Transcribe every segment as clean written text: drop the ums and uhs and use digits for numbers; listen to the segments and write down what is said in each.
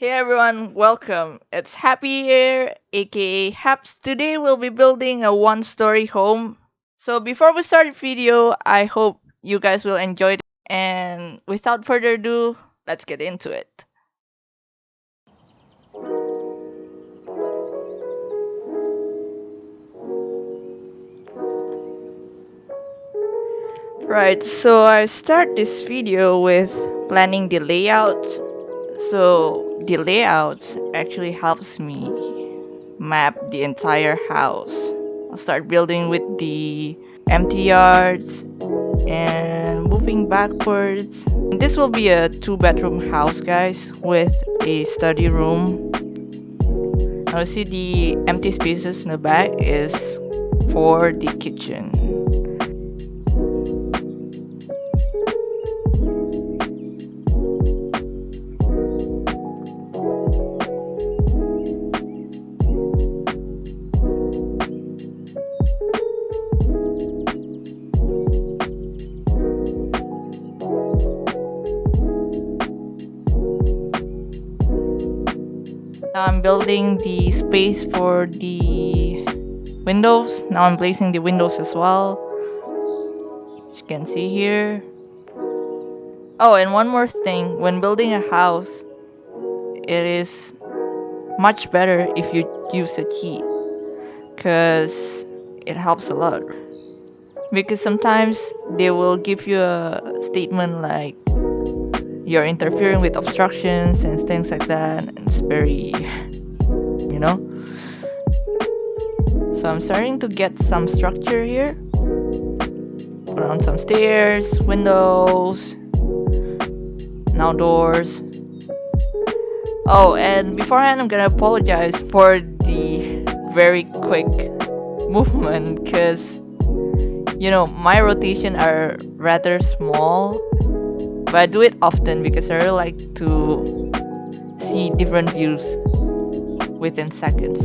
Hey everyone, welcome. It's Happy here, aka Haps. Today we'll be building a one-story home. So before we start the video, I hope you guys will enjoy it. And without further ado, let's get into it. Right, so I start this video with planning the layout. So the layouts actually helps me map the entire house. I'll start building with the empty yards and moving backwards. This will be a two-bedroom house, guys, with a study room. Now see the empty spaces in the back is for the kitchen. Now I'm building the space for the windows. Now I'm placing the windows as well. As you can see here. Oh, and one more thing. When building a house, it is much better if you use a key. Because it helps a lot. Because sometimes they will give you a statement like you're interfering with obstructions and things like that. It's very, you know. So I'm starting to get some structure here. Put on some stairs, windows, now doors. Oh, and beforehand, I'm gonna apologize for the very quick movement because my rotation are rather small, but I do it often because I really like to see different views within seconds.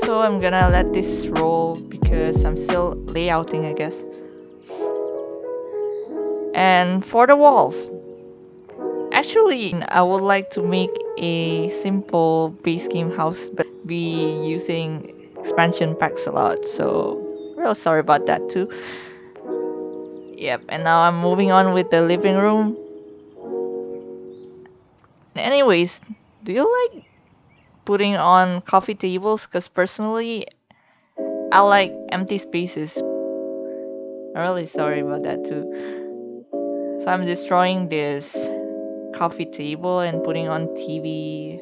So I'm gonna let this roll because I'm still layouting, I guess. And for the walls, actually, I would like to make a simple base game house, but be using expansion packs a lot. So, real sorry about that too. Yep, and now I'm moving on with the living room. Anyways, do you like putting on coffee tables? Because personally, I like empty spaces. I'm really sorry about that too. So I'm destroying this coffee table and putting on TV.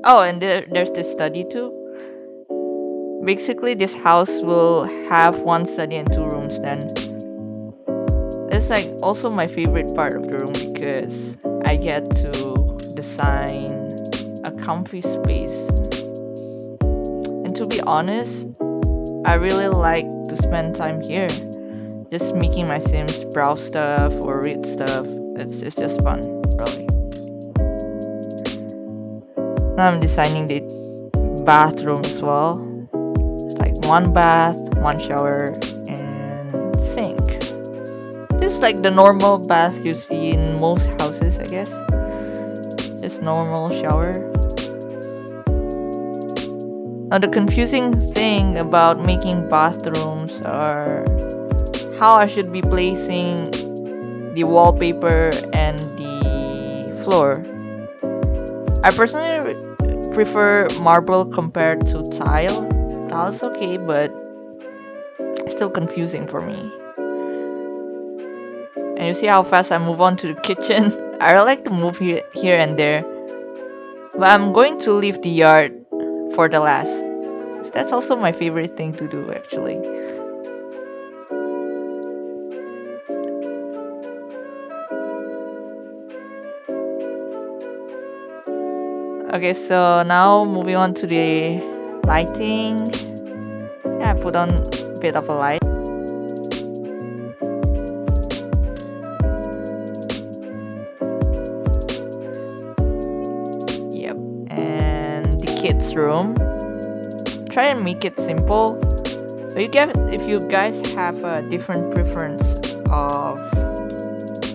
Oh, and there's this study too. Basically, this house will have one study and two rooms. Then it's like also my favorite part of the room because I get to design a comfy space. And to be honest, I really like to spend time here, just making my Sims browse stuff or read stuff. It's just fun, really. Now I'm designing the bathroom as well. It's like one bath, one shower, and sink. This is like the normal bath you see in most houses, I guess. Just normal shower. Now the confusing thing about making bathrooms are how I should be placing the wallpaper and the floor. I personally prefer marble compared to tile. Tile is okay, but it's still confusing for me. And you see how fast I move on to the kitchen? I really like to move here and there. But I'm going to leave the yard for the last. That's also my favorite thing to do actually. Okay, so now moving on to the lighting. Yeah, I put on a bit of a light. Yep, and the kids' room. Try and make it simple. But if you guys have a different preference of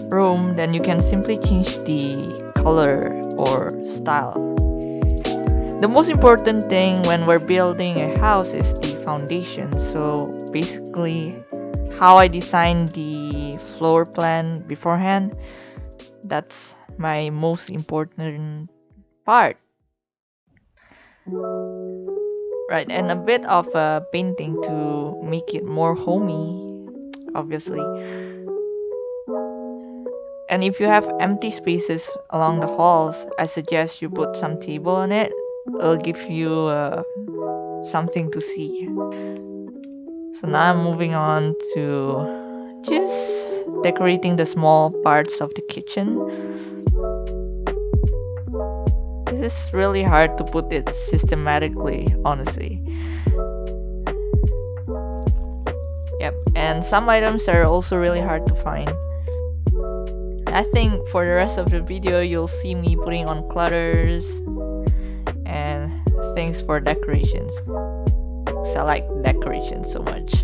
room, then you can simply change the color or style. The most important thing when we're building a house is the foundation. So basically, how I designed the floor plan beforehand, that's my most important part. Right, and a bit of painting to make it more homey, obviously. And if you have empty spaces along the halls, I suggest you put some table on it. It'll give you something to see. So now I'm moving on to just decorating the small parts of the kitchen. This is really hard to put it systematically, honestly. Yep, and some items are also really hard to find. I think for the rest of the video, you'll see me putting on clutters and things for decorations. So I like decorations so much.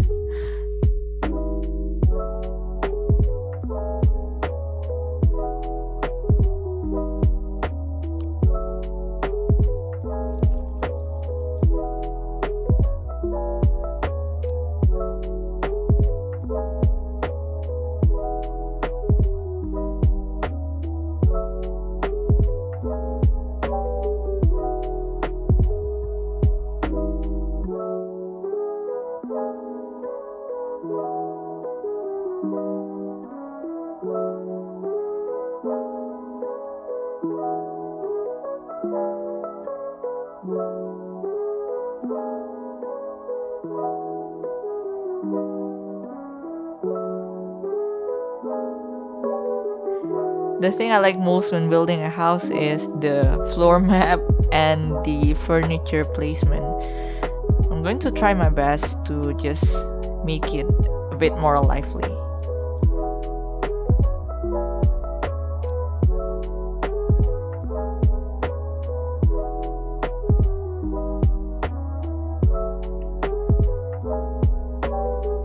The thing I like most when building a house is the floor map and the furniture placement. I'm going to try my best to just make it a bit more lively.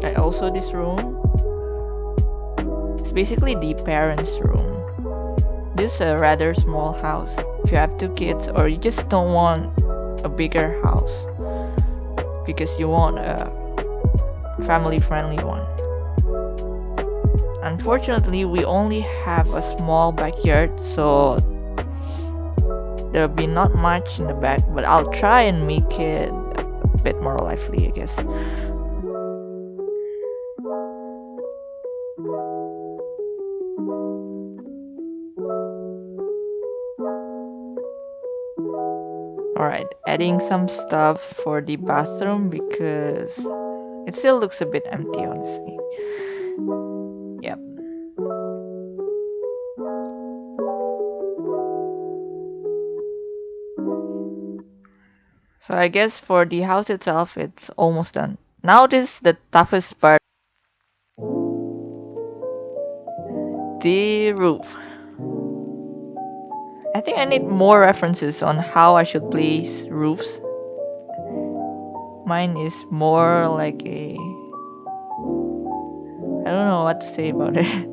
And also this room, it's basically the parents' room. This is a rather small house. If you have 2 kids or you just don't want a bigger house because you want a family-friendly one. Unfortunately, we only have a small backyard, so there'll be not much in the back, but I'll try and make it a bit more lively, I guess. Alright, adding some stuff for the bathroom because it still looks a bit empty, honestly. Yep. So I guess for the house itself, it's almost done. Now this is the toughest part. The roof. I think I need more references on how I should place roofs. Mine is more like a... I don't know what to say about it.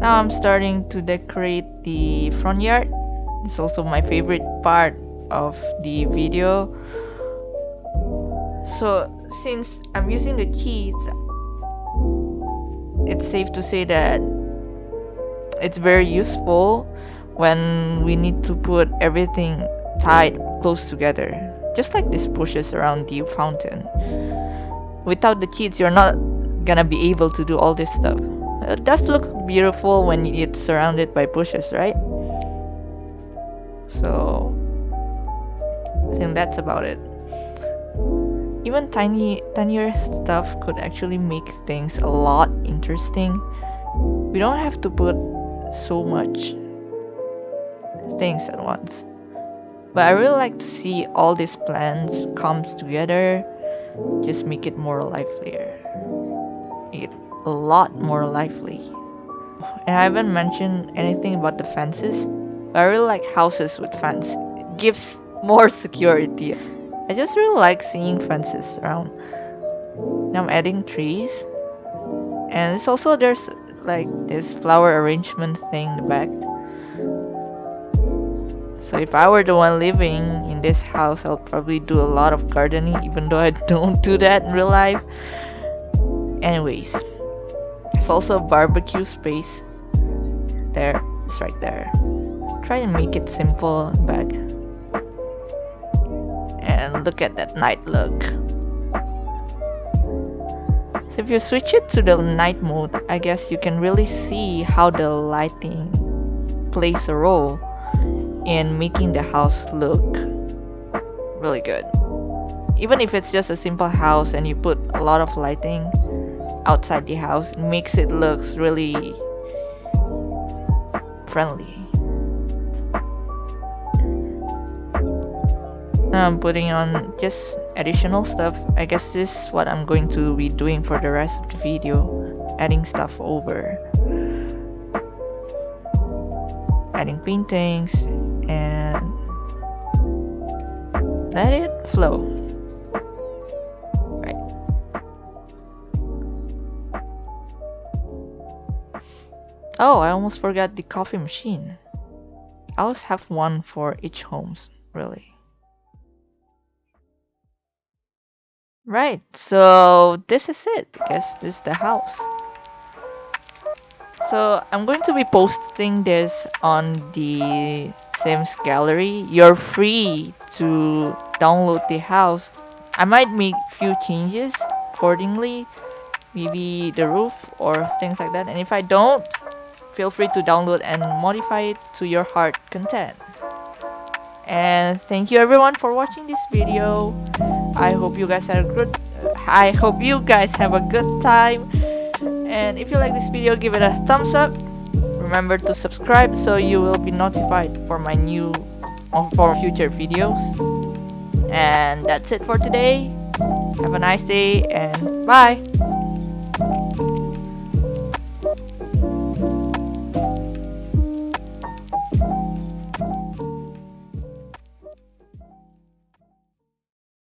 Now I'm starting to decorate the front yard. It's also my favorite part of the video. So since I'm using the cheese, it's safe to say that it's very useful when we need to put everything tied close together, just like these bushes around the fountain. Without the cheats, you're not gonna be able to do all this stuff. It does look beautiful when it's surrounded by bushes, right? So I think that's about it. Even tinier stuff could actually make things a lot interesting. We don't have to put so much things at once. But I really like to see all these plans come together, just make it more livelier. Make it a lot more lively. And I haven't mentioned anything about the fences, but I really like houses with fence. It gives more security. I just really like seeing fences around. Now I'm adding trees, and it's also there's like this flower arrangement thing in the back. So if I were the one living in this house, I'll probably do a lot of gardening, even though I don't do that in real life. Anyways, there's also a barbecue space there. It's right there. Try and make it simple back. And look at that night look. So if you switch it to the night mode, I guess you can really see how the lighting plays a role in making the house look really good. Even if it's just a simple house and you put a lot of lighting outside the house, it makes it look really friendly. Now I'm putting on just additional stuff. I guess this is what I'm going to be doing for the rest of the video, adding stuff over, adding paintings, and let it flow. Right. Oh, I almost forgot the coffee machine. I always have one for each homes, really. Right, so this is it. I guess this is the house. So I'm going to be posting this on the Sims gallery. You're free to download the house. I might make few changes accordingly, maybe the roof or things like that. And if I don't, feel free to download and modify it to your heart content. And thank you everyone for watching this video. I hope you guys have a good time. And if you like this video, give it a thumbs up. Remember to subscribe so you will be notified for my new or for future videos. And that's it for today. Have a nice day and bye.